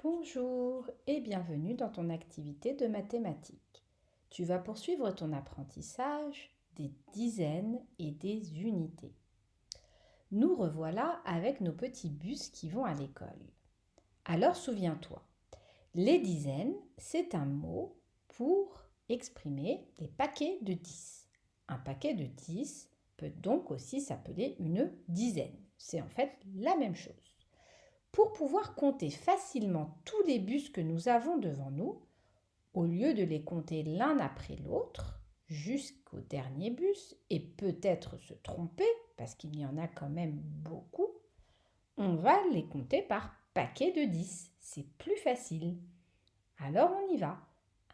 Bonjour et bienvenue dans ton activité de mathématiques. Tu vas poursuivre ton apprentissage des dizaines et des unités. Nous revoilà avec nos petits bus qui vont à l'école. Alors souviens-toi, les dizaines, c'est un mot pour exprimer les paquets de 10. Un paquet de 10 peut donc aussi s'appeler une dizaine. C'est en fait la même chose. Pour pouvoir compter facilement tous les bus que nous avons devant nous, au lieu de les compter l'un après l'autre, jusqu'au dernier bus, et peut-être se tromper, parce qu'il y en a quand même beaucoup, on va les compter par paquet de 10. C'est plus facile. Alors on y va.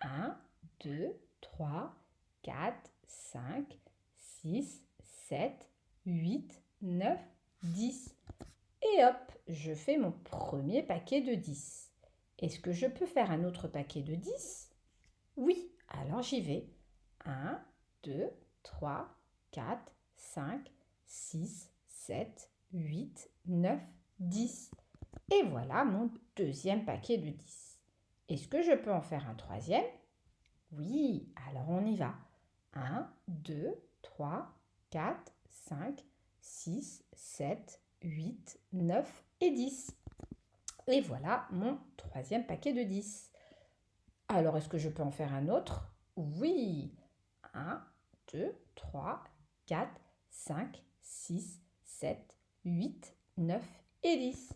1, 2, 3, 4, 5, 6, 7, 8, 9, 10. Et hop, je fais mon premier paquet de 10. Est-ce que je peux faire un autre paquet de 10? Oui, alors j'y vais. 1, 2, 3, 4, 5, 6, 7, 8, 9, 10. Et voilà mon deuxième paquet de 10. Est-ce que je peux en faire un troisième? Oui, alors on y va. 1, 2, 3, 4, 5, 6, 7, 8, 9 et 10. Et voilà mon troisième paquet de 10. Alors, est-ce que je peux en faire un autre? Oui. 1, 2, 3, 4, 5, 6, 7, 8, 9 et 10.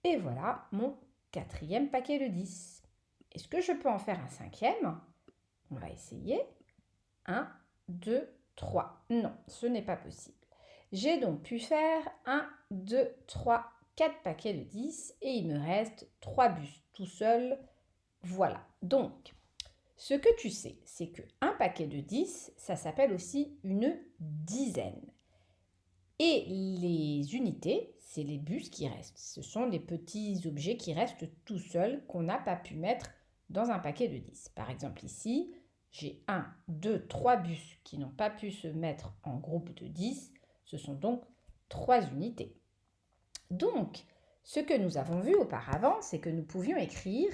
Et voilà mon quatrième paquet de 10. Est-ce que je peux en faire un cinquième? On va essayer. 1, 2, 3. Non, ce n'est pas possible. J'ai donc pu faire 1, 2, 3, 4 paquets de 10 et il me reste 3 bus tout seul. Voilà. Donc, ce que tu sais, c'est qu'un paquet de 10, ça s'appelle aussi une dizaine. Et les unités, c'est les bus qui restent. Ce sont les petits objets qui restent tout seuls qu'on n'a pas pu mettre dans un paquet de 10. Par exemple ici, j'ai 1, 2, 3 bus qui n'ont pas pu se mettre en groupe de 10. Ce sont donc 3 unités. Donc, ce que nous avons vu auparavant, c'est que nous pouvions écrire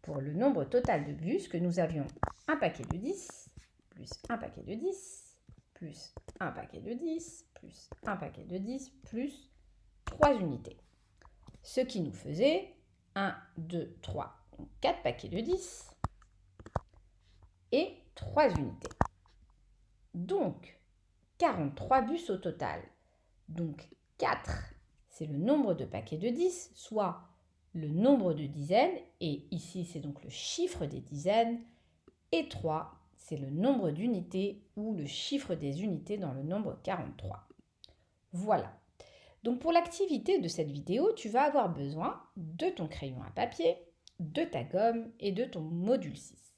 pour le nombre total de bus que nous avions un paquet de 10, plus un paquet de 10, plus un paquet de 10, plus un paquet de 10, plus 3 unités. Ce qui nous faisait 1, 2, 3, 4 paquets de 10 et 3 unités. Donc, 43 bus au total. Donc, 4, c'est le nombre de paquets de 10, soit le nombre de dizaines, et ici c'est donc le chiffre des dizaines, et 3, c'est le nombre d'unités ou le chiffre des unités dans le nombre 43. Voilà. Donc pour l'activité de cette vidéo, tu vas avoir besoin de ton crayon à papier, de ta gomme et de ton module 6.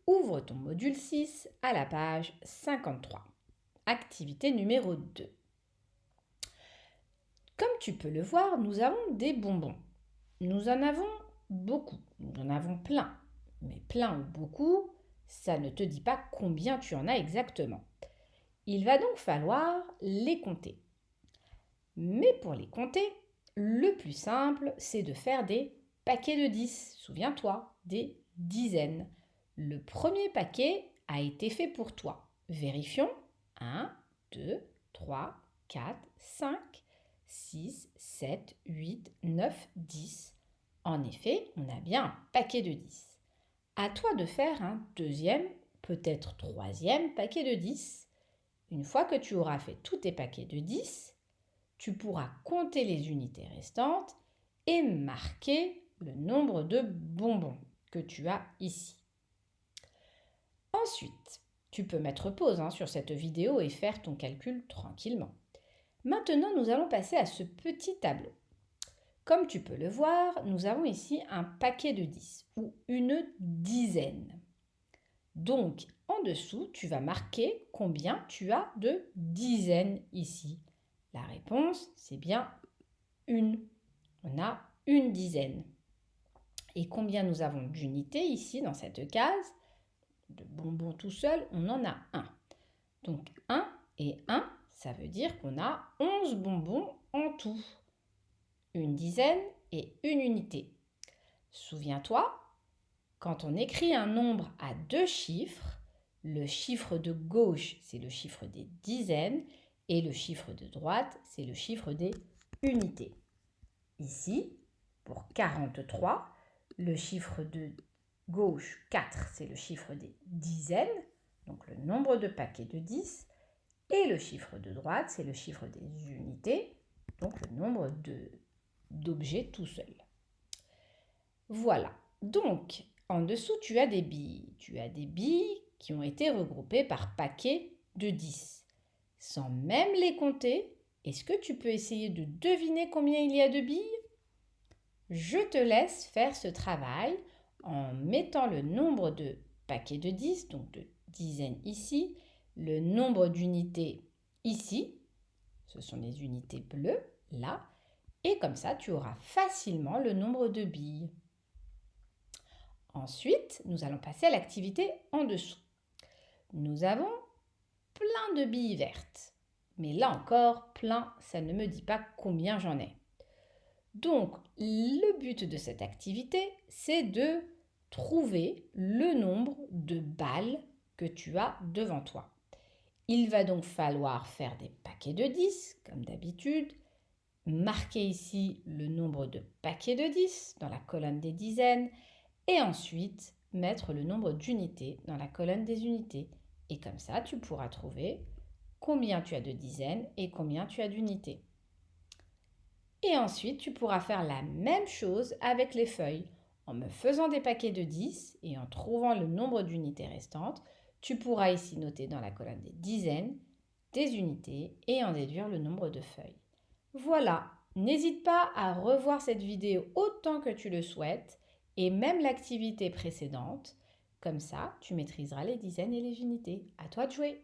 Ouvre ton module 6 à la page 53. Activité numéro 2. Comme tu peux le voir, nous avons des bonbons. Nous en avons beaucoup, nous en avons plein. Mais plein ou beaucoup, ça ne te dit pas combien tu en as exactement. Il va donc falloir les compter. Mais pour les compter, le plus simple, c'est de faire des paquets de 10. Souviens-toi, des dizaines. Le premier paquet a été fait pour toi. Vérifions. 1, 2, 3, 4, 5, 6, 7, 8, 9, 10. En effet, on a bien un paquet de 10. À toi de faire un deuxième, peut-être troisième paquet de 10. Une fois que tu auras fait tous tes paquets de 10, tu pourras compter les unités restantes et marquer le nombre de bonbons que tu as ici. Ensuite, tu peux mettre pause sur cette vidéo et faire ton calcul tranquillement. Maintenant, nous allons passer à ce petit tableau. Comme tu peux le voir, nous avons ici un paquet de 10 ou une dizaine. Donc, en dessous, tu vas marquer combien tu as de dizaines ici. La réponse, c'est bien une. On a une dizaine. Et combien nous avons d'unités ici dans cette case? De bonbons tout seul, on en a un. Donc 1 et 1, ça veut dire qu'on a 11 bonbons en tout. Une dizaine et une unité. Souviens-toi, quand on écrit un nombre à 2 chiffres, le chiffre de gauche, c'est le chiffre des dizaines et le chiffre de droite, c'est le chiffre des unités. Ici, pour 43, le chiffre de gauche, 4, c'est le chiffre des dizaines, donc le nombre de paquets de 10, et le chiffre de droite, c'est le chiffre des unités, donc le nombre d'objets tout seul. Voilà, donc en dessous, tu as des billes. Tu as des billes qui ont été regroupées par paquets de 10. Sans même les compter, est-ce que tu peux essayer de deviner combien il y a de billes? Je te laisse faire ce travail en mettant le nombre de paquets de 10, donc de dizaines ici, le nombre d'unités ici, ce sont les unités bleues, là, et comme ça, tu auras facilement le nombre de billes. Ensuite, nous allons passer à l'activité en dessous. Nous avons plein de billes vertes. Mais là encore, plein, ça ne me dit pas combien j'en ai. Donc, le but de cette activité, c'est de trouver le nombre de balles que tu as devant toi. Il va donc falloir faire des paquets de 10, comme d'habitude, marquer ici le nombre de paquets de 10 dans la colonne des dizaines et ensuite mettre le nombre d'unités dans la colonne des unités. Et comme ça, tu pourras trouver combien tu as de dizaines et combien tu as d'unités. Et ensuite, tu pourras faire la même chose avec les feuilles. En me faisant des paquets de 10 et en trouvant le nombre d'unités restantes, tu pourras ici noter dans la colonne des dizaines, des unités et en déduire le nombre de feuilles. Voilà, n'hésite pas à revoir cette vidéo autant que tu le souhaites et même l'activité précédente. Comme ça, tu maîtriseras les dizaines et les unités. À toi de jouer!